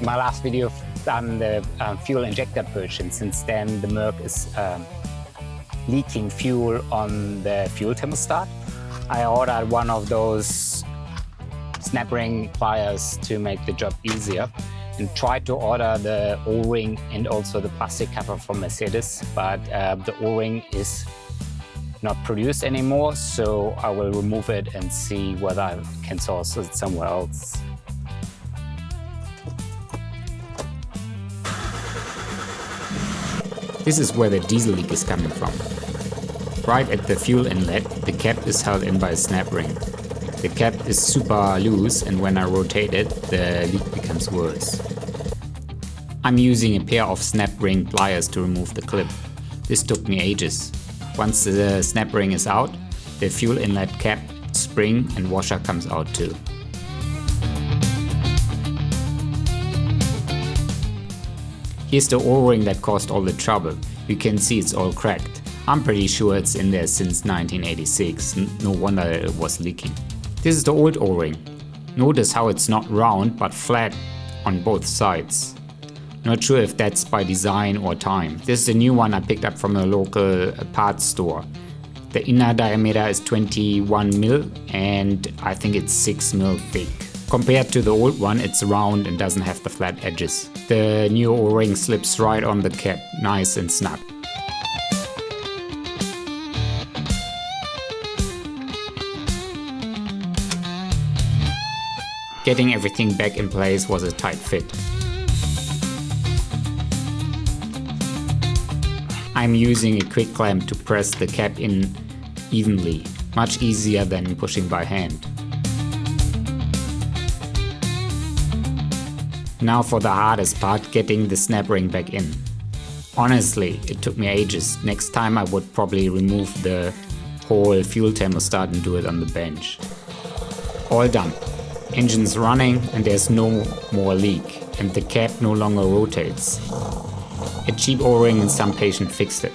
my last video I've done the fuel injector purge, and since then the Merc is leaking fuel on the fuel thermostat. I ordered one of those snap ring pliers to make the job easier, and tried to order the O-ring and also the plastic cover from Mercedes, but the O-ring is not produced anymore, so I will remove it and see whether I can source it somewhere else. This is where the diesel leak is coming from. Right at the fuel inlet, the cap is held in by a snap ring. The cap is super loose, and when I rotate it, the leak becomes worse. I'm using a pair of snap ring pliers to remove the clip. This took me ages. Once the snap ring is out, the fuel inlet cap, spring and washer comes out too. Here's the O-ring that caused all the trouble. You can see it's all cracked. I'm pretty sure it's in there since 1986, no wonder it was leaking. This is the old O-ring. Notice how it's not round but flat on both sides. Not sure if that's by design or time. This is the new one I picked up from a local parts store. The inner diameter is 21 mil and I think it's 6 mil thick. Compared to the old one, it's round and doesn't have the flat edges. The new O-ring slips right on the cap, nice and snug. Getting everything back in place was a tight fit. I'm using a quick clamp to press the cap in evenly, much easier than pushing by hand. Now for the hardest part, getting the snap ring back in. Honestly, it took me ages. Next time I would probably remove the whole fuel thermostat and do it on the bench. All done. Engine's running and there's no more leak, and the cap no longer rotates. A cheap O-ring and some patient fixed it.